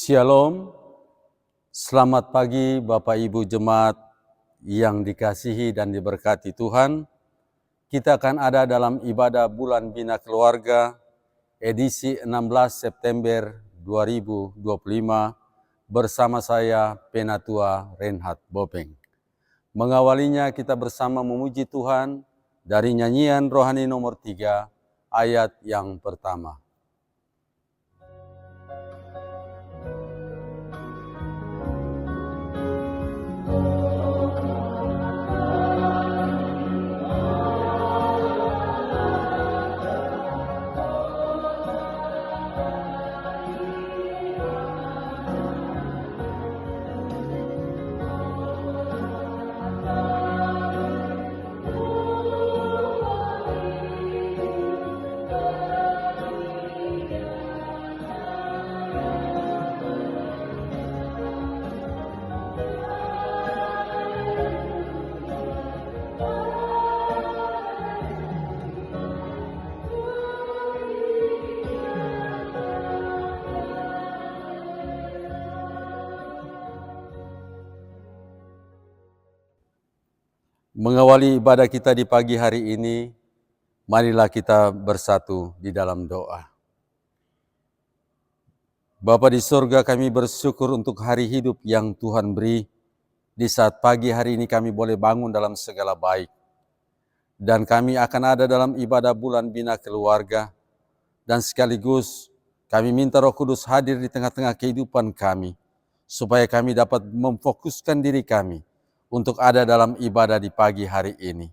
Shalom, selamat pagi Bapak Ibu Jemaat yang dikasihi dan diberkati Tuhan. Kita akan ada dalam ibadah bulan Bina Keluarga edisi 16 September 2025 bersama saya Penatua Reinhard Bopeng. Mengawalinya kita bersama memuji Tuhan dari nyanyian rohani nomor 3 ayat yang pertama. Mengawali ibadah kita di pagi hari ini, marilah kita bersatu di dalam doa. Bapa di surga, kami bersyukur untuk hari hidup yang Tuhan beri. Di saat pagi hari ini kami boleh bangun dalam segala baik. Dan kami akan ada dalam ibadah bulan Bina Keluarga. Dan sekaligus kami minta Roh Kudus hadir di tengah-tengah kehidupan kami, supaya kami dapat memfokuskan diri kami untuk ada dalam ibadah di pagi hari ini.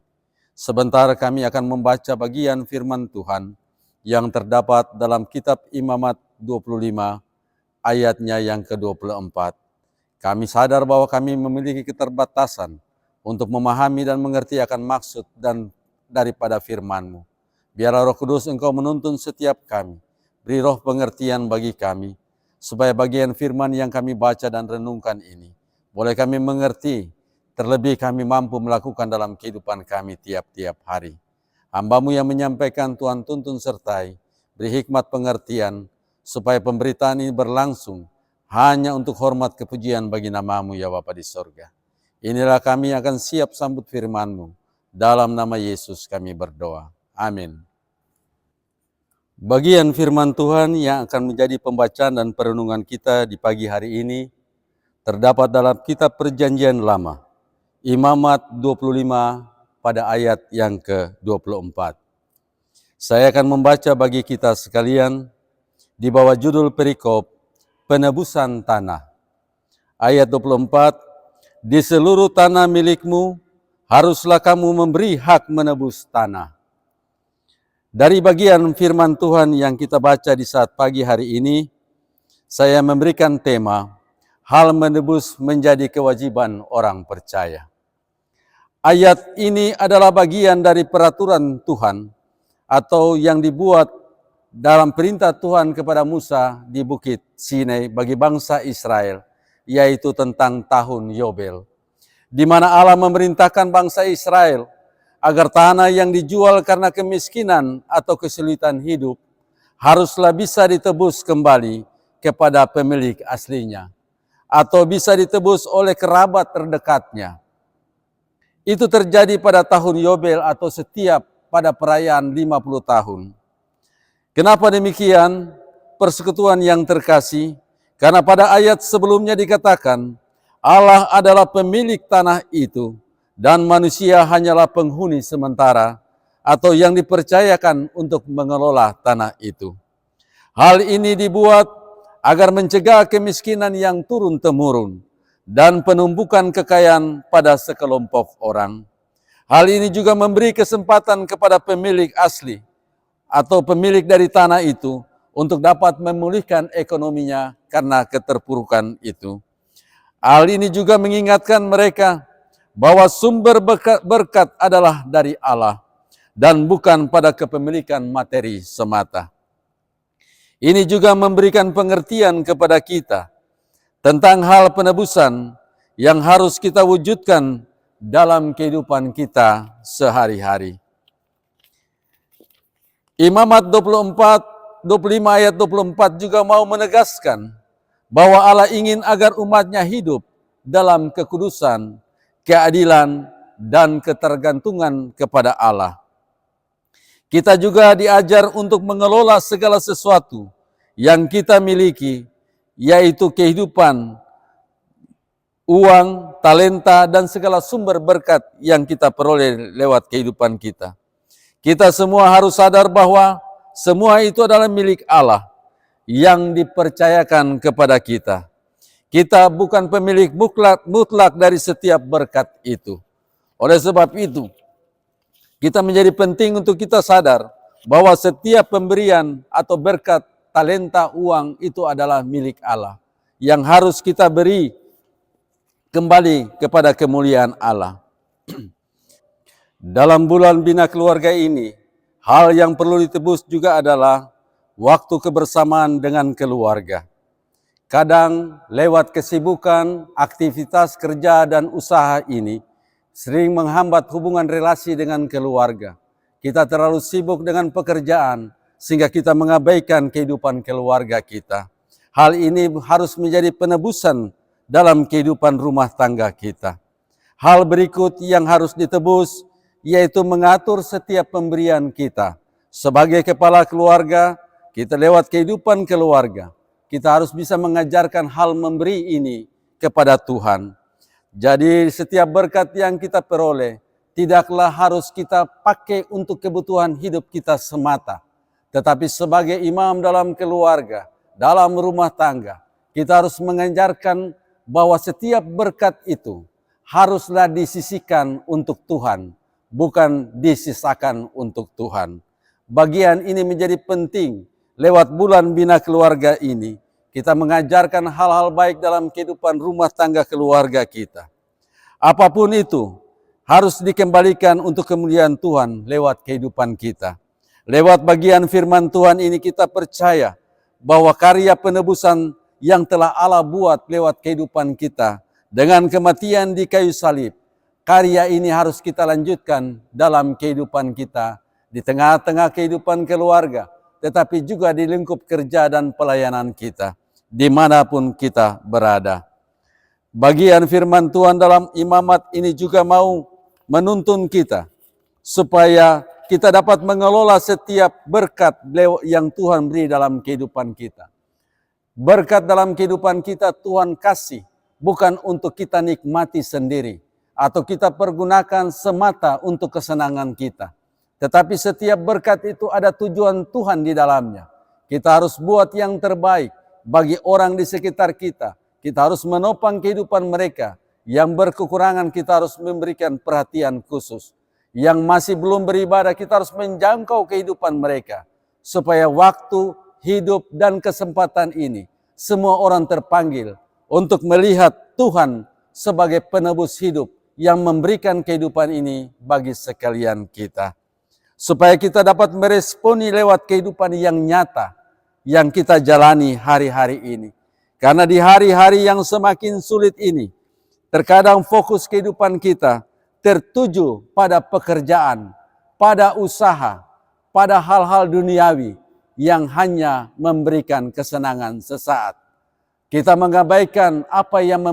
Sebentar kami akan membaca bagian firman Tuhan yang terdapat dalam kitab Imamat 25 ayatnya yang ke-24. Kami sadar bahwa kami memiliki keterbatasan untuk memahami dan mengerti akan maksud dan daripada firman-Mu. Biarlah Roh Kudus Engkau menuntun setiap kami, beri roh pengertian bagi kami, supaya bagian firman yang kami baca dan renungkan ini boleh kami mengerti, terlebih kami mampu melakukan dalam kehidupan kami tiap-tiap hari. Hamba-Mu yang menyampaikan Tuhan tuntun sertai, beri hikmat pengertian, supaya pemberitaan ini berlangsung hanya untuk hormat kepujian bagi nama-Mu ya Bapa di sorga. Inilah kami akan siap sambut firman-Mu. Dalam nama Yesus kami berdoa. Amin. Bagian firman Tuhan yang akan menjadi pembacaan dan perenungan kita di pagi hari ini terdapat dalam kitab Perjanjian Lama, Imamat 25 pada ayat yang ke-24. Saya akan membaca bagi kita sekalian di bawah judul perikop Penebusan Tanah. Ayat 24, di seluruh tanah milikmu haruslah kamu memberi hak menebus tanah. Dari bagian firman Tuhan yang kita baca di saat pagi hari ini, saya memberikan tema, hal menebus menjadi kewajiban orang percaya. Ayat ini adalah bagian dari peraturan Tuhan atau yang dibuat dalam perintah Tuhan kepada Musa di Bukit Sinai bagi bangsa Israel, yaitu tentang tahun Yobel, di mana Allah memerintahkan bangsa Israel agar tanah yang dijual karena kemiskinan atau kesulitan hidup haruslah bisa ditebus kembali kepada pemilik aslinya, atau bisa ditebus oleh kerabat terdekatnya. Itu terjadi pada tahun Yobel atau setiap pada perayaan 50 tahun. Kenapa demikian? Persekutuan yang terkasih, karena pada ayat sebelumnya dikatakan, Allah adalah pemilik tanah itu, dan manusia hanyalah penghuni sementara, atau yang dipercayakan untuk mengelola tanah itu. Hal ini dibuat agar mencegah kemiskinan yang turun-temurun, dan penumpukan kekayaan pada sekelompok orang. Hal ini juga memberi kesempatan kepada pemilik asli atau pemilik dari tanah itu untuk dapat memulihkan ekonominya karena keterpurukan itu. Hal ini juga mengingatkan mereka bahwa sumber berkat adalah dari Allah dan bukan pada kepemilikan materi semata. Ini juga memberikan pengertian kepada kita tentang hal penebusan yang harus kita wujudkan dalam kehidupan kita sehari-hari. Imamat 25 ayat 24 juga mau menegaskan bahwa Allah ingin agar umatnya hidup dalam kekudusan, keadilan, dan ketergantungan kepada Allah. Kita juga diajar untuk mengelola segala sesuatu yang kita miliki, yaitu kehidupan, uang, talenta, dan segala sumber berkat yang kita peroleh lewat kehidupan kita. Kita semua harus sadar bahwa semua itu adalah milik Allah yang dipercayakan kepada kita. Kita bukan pemilik mutlak dari setiap berkat itu. Oleh sebab itu, kita menjadi penting untuk kita sadar bahwa setiap pemberian atau berkat, talenta, uang itu adalah milik Allah yang harus kita beri kembali kepada kemuliaan Allah. Dalam bulan Bina Keluarga ini, hal yang perlu ditebus juga adalah waktu kebersamaan dengan keluarga. Kadang lewat kesibukan, aktivitas kerja dan usaha ini sering menghambat hubungan relasi dengan keluarga. Kita terlalu sibuk dengan pekerjaan sehingga kita mengabaikan kehidupan keluarga kita. Hal ini harus menjadi penebusan dalam kehidupan rumah tangga kita. Hal berikut yang harus ditebus yaitu mengatur setiap pemberian kita. Sebagai kepala keluarga, kita lewat kehidupan keluarga, kita harus bisa mengajarkan hal memberi ini kepada Tuhan. Jadi setiap berkat yang kita peroleh, tidaklah harus kita pakai untuk kebutuhan hidup kita semata. Tetapi sebagai imam dalam keluarga, dalam rumah tangga, kita harus mengajarkan bahwa setiap berkat itu haruslah disisihkan untuk Tuhan, bukan disisakan untuk Tuhan. Bagian ini menjadi penting. Lewat bulan Bina Keluarga ini, kita mengajarkan hal-hal baik dalam kehidupan rumah tangga keluarga kita. Apapun itu, harus dikembalikan untuk kemuliaan Tuhan lewat kehidupan kita. Lewat bagian firman Tuhan ini kita percaya bahwa karya penebusan yang telah Allah buat lewat kehidupan kita dengan kematian di kayu salib, karya ini harus kita lanjutkan dalam kehidupan kita, di tengah-tengah kehidupan keluarga, tetapi juga di lingkup kerja dan pelayanan kita, dimanapun kita berada. Bagian firman Tuhan dalam imamat ini juga mau menuntun kita, supaya kita dapat mengelola setiap berkat yang Tuhan beri dalam kehidupan kita. Berkat dalam kehidupan kita Tuhan kasih, bukan untuk kita nikmati sendiri, atau kita pergunakan semata untuk kesenangan kita. Tetapi setiap berkat itu ada tujuan Tuhan di dalamnya. Kita harus buat yang terbaik bagi orang di sekitar kita. Kita harus menopang kehidupan mereka. Yang berkekurangan kita harus memberikan perhatian khusus. Yang masih belum beribadah kita harus menjangkau kehidupan mereka. Supaya waktu, hidup, dan kesempatan ini semua orang terpanggil untuk melihat Tuhan sebagai penebus hidup yang memberikan kehidupan ini bagi sekalian kita. Supaya kita dapat meresponi lewat kehidupan yang nyata yang kita jalani hari-hari ini. Karena di hari-hari yang semakin sulit ini, terkadang fokus kehidupan kita tertuju pada pekerjaan, pada usaha, pada hal-hal duniawi yang hanya memberikan kesenangan sesaat. Kita mengabaikan apa yang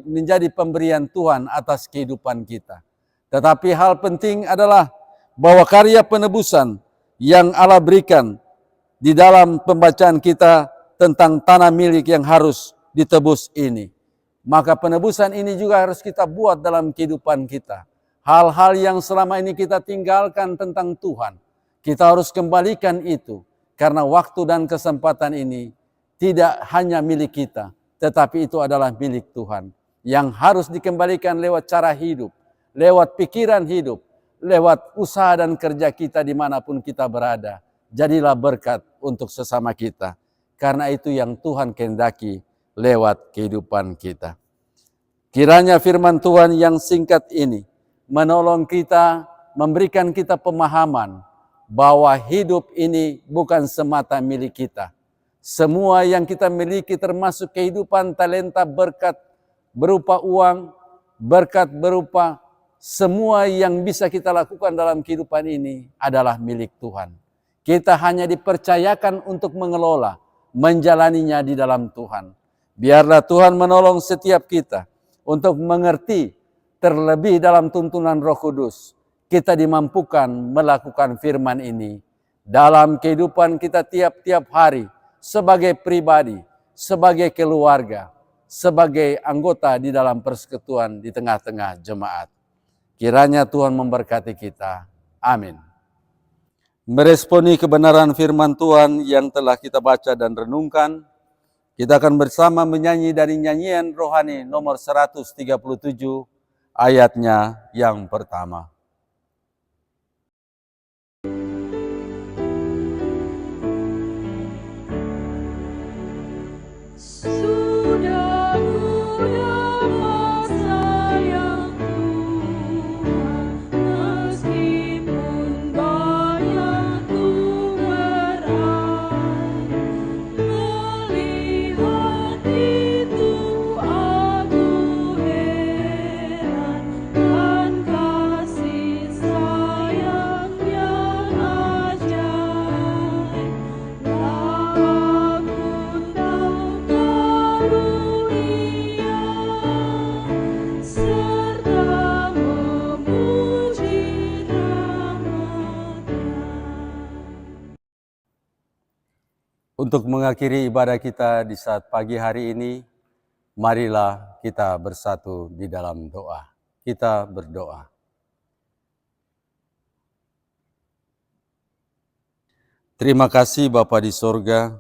menjadi pemberian Tuhan atas kehidupan kita. Tetapi hal penting adalah bahwa karya penebusan yang Allah berikan di dalam pembacaan kita tentang tanah milik yang harus ditebus ini. Maka penebusan ini juga harus kita buat dalam kehidupan kita. Hal-hal yang selama ini kita tinggalkan tentang Tuhan, kita harus kembalikan itu. Karena waktu dan kesempatan ini tidak hanya milik kita, tetapi itu adalah milik Tuhan. Yang harus dikembalikan lewat cara hidup, lewat pikiran hidup, lewat usaha dan kerja kita dimanapun kita berada. Jadilah berkat untuk sesama kita. Karena itu yang Tuhan kehendaki lewat kehidupan kita. Kiranya firman Tuhan yang singkat ini menolong kita, memberikan kita pemahaman bahwa hidup ini bukan semata milik kita. Semua yang kita miliki termasuk kehidupan, talenta, berkat berupa uang, berkat berupa semua yang bisa kita lakukan dalam kehidupan ini adalah milik Tuhan. Kita hanya dipercayakan untuk mengelola, menjalaninya di dalam Tuhan. Biarlah Tuhan menolong setiap kita untuk mengerti, terlebih dalam tuntunan Roh Kudus, kita dimampukan melakukan firman ini dalam kehidupan kita tiap-tiap hari, sebagai pribadi, sebagai keluarga, sebagai anggota di dalam persekutuan di tengah-tengah jemaat. Kiranya Tuhan memberkati kita. Amin. Meresponi kebenaran firman Tuhan yang telah kita baca dan renungkan, kita akan bersama menyanyi dari nyanyian rohani nomor 137, ayatnya yang pertama. Untuk mengakhiri ibadah kita di saat pagi hari ini, marilah kita bersatu di dalam doa. Kita berdoa. Terima kasih Bapa di sorga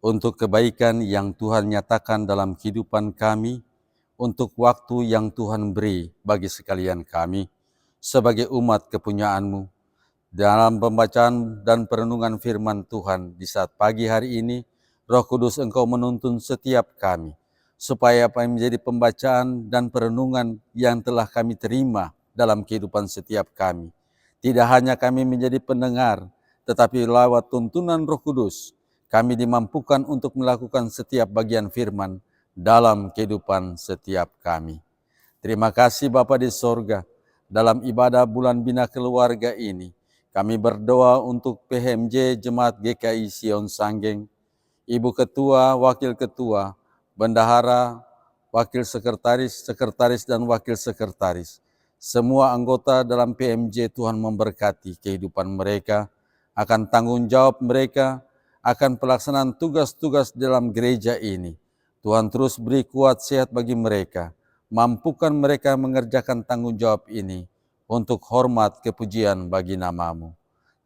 untuk kebaikan yang Tuhan nyatakan dalam kehidupan kami, untuk waktu yang Tuhan beri bagi sekalian kami sebagai umat kepunyaan-Mu. Dalam pembacaan dan perenungan firman Tuhan di saat pagi hari ini, Roh Kudus Engkau menuntun setiap kami, supaya apa yang menjadi pembacaan dan perenungan yang telah kami terima dalam kehidupan setiap kami. Tidak hanya kami menjadi pendengar, tetapi lewat tuntunan Roh Kudus, kami dimampukan untuk melakukan setiap bagian firman dalam kehidupan setiap kami. Terima kasih Bapa di sorga, dalam ibadah bulan bina keluarga ini, kami berdoa untuk PHMJ Jemaat GKI Sion Sanggeng, Ibu Ketua, Wakil Ketua, Bendahara, Wakil Sekretaris, Sekretaris dan Wakil Sekretaris. Semua anggota dalam PMJ Tuhan memberkati kehidupan mereka, akan tanggung jawab mereka, akan pelaksanaan tugas-tugas dalam gereja ini. Tuhan terus beri kuat sehat bagi mereka, mampukan mereka mengerjakan tanggung jawab ini, untuk hormat kepujian bagi nama-Mu.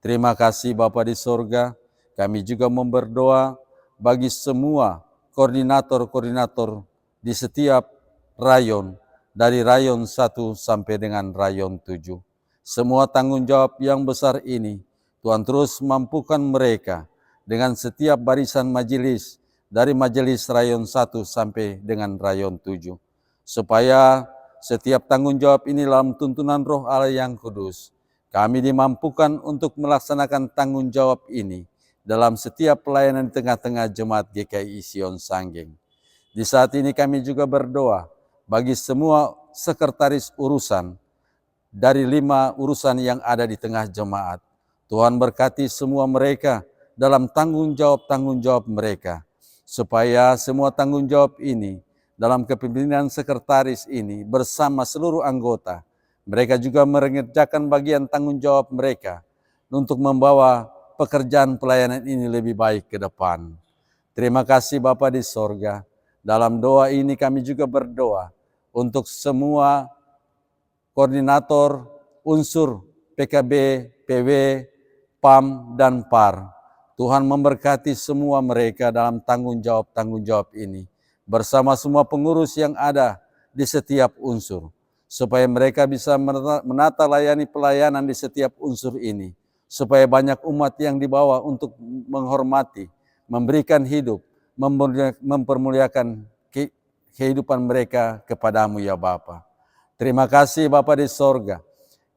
Terima kasih Bapa di sorga, kami juga berdoa bagi semua koordinator-koordinator di setiap rayon, dari rayon 1 sampai dengan rayon 7. Semua tanggung jawab yang besar ini, Tuhan terus mampukan mereka dengan setiap barisan majelis, dari majelis rayon 1 sampai dengan rayon 7. Supaya setiap tanggung jawab ini dalam tuntunan Roh Allah yang kudus, kami dimampukan untuk melaksanakan tanggung jawab ini dalam setiap pelayanan di tengah-tengah jemaat GKI Sion Sanggeng. Di saat ini kami juga berdoa bagi semua sekretaris urusan dari 5 urusan yang ada di tengah jemaat. Tuhan berkati semua mereka dalam tanggung jawab mereka, supaya semua tanggung jawab ini dalam kepemimpinan sekretaris ini bersama seluruh anggota, mereka juga mengerjakan bagian tanggung jawab mereka untuk membawa pekerjaan pelayanan ini lebih baik ke depan. Terima kasih Bapa di sorga. Dalam doa ini kami juga berdoa untuk semua koordinator unsur PKB, PW, PAM, dan PAR. Tuhan memberkati semua mereka dalam tanggung jawab ini, bersama semua pengurus yang ada di setiap unsur, supaya mereka bisa menata layani pelayanan di setiap unsur ini, supaya banyak umat yang dibawa untuk menghormati, memberikan hidup, mempermuliakan kehidupan mereka kepadamu ya Bapa. Terima kasih Bapa di sorga.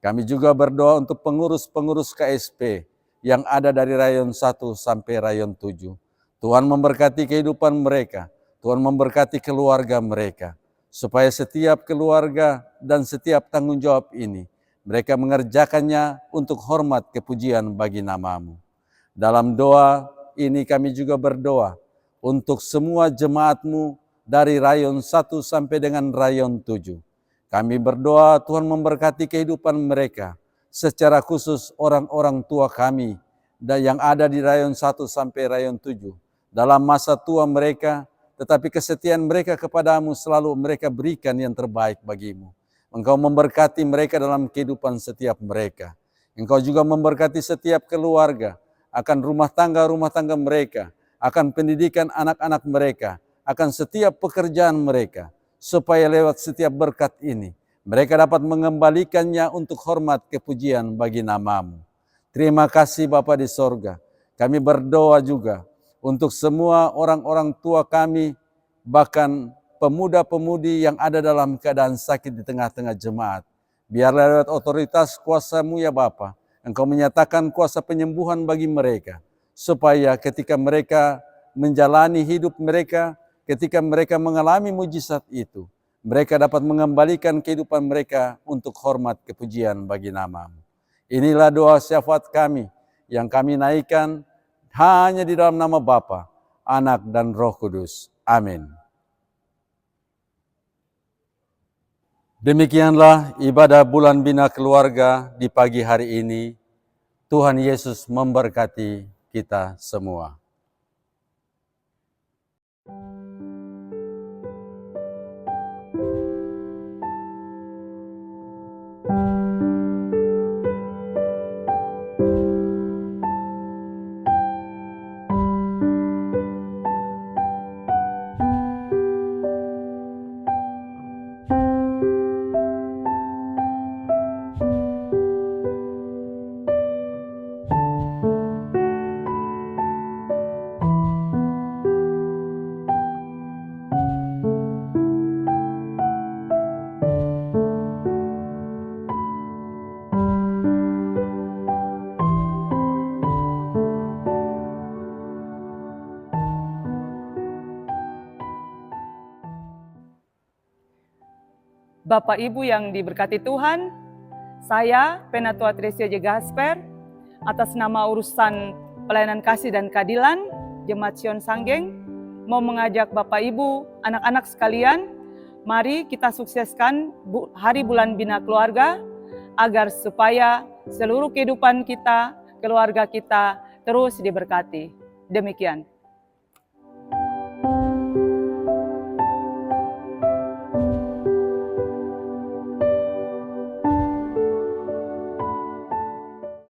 Kami juga berdoa untuk pengurus-pengurus KSP yang ada dari rayon 1 sampai rayon 7. Tuhan memberkati kehidupan mereka, Tuhan memberkati keluarga mereka, supaya setiap keluarga dan setiap tanggung jawab ini, mereka mengerjakannya untuk hormat kepujian bagi nama-Mu. Dalam doa ini kami juga berdoa untuk semua jemaat-Mu dari rayon 1 sampai dengan rayon 7. Kami berdoa Tuhan memberkati kehidupan mereka, secara khusus orang-orang tua kami yang ada di rayon 1 sampai rayon 7. Dalam masa tua mereka, tetapi kesetiaan mereka kepadamu selalu mereka berikan yang terbaik bagimu. Engkau memberkati mereka dalam kehidupan setiap mereka. Engkau juga memberkati setiap keluarga, akan rumah tangga mereka, akan pendidikan anak-anak mereka, akan setiap pekerjaan mereka, supaya lewat setiap berkat ini, mereka dapat mengembalikannya untuk hormat kepujian bagi nama-Mu. Terima kasih Bapa di sorga. Kami berdoa juga untuk semua orang-orang tua kami, bahkan pemuda-pemudi yang ada dalam keadaan sakit di tengah-tengah jemaat. Biarlah lewat otoritas kuasa-Mu ya Bapa, Engkau menyatakan kuasa penyembuhan bagi mereka, supaya ketika mereka menjalani hidup mereka, ketika mereka mengalami mujizat itu, mereka dapat mengembalikan kehidupan mereka untuk hormat kepujian bagi nama-Mu. Inilah doa syafaat kami yang kami naikkan hanya di dalam nama Bapa, Anak, dan Roh Kudus. Amin. Demikianlah ibadah bulan bina keluarga di pagi hari ini. Tuhan Yesus memberkati kita semua. Bapak Ibu yang diberkati Tuhan, saya Penatua Tresia J. Gasper, atas nama urusan pelayanan kasih dan keadilan Jemaat Sion Sanggeng, mau mengajak Bapak Ibu, anak-anak sekalian, mari kita sukseskan Hari Bulan Bina Keluarga, agar supaya seluruh kehidupan kita, keluarga kita terus diberkati. Demikian.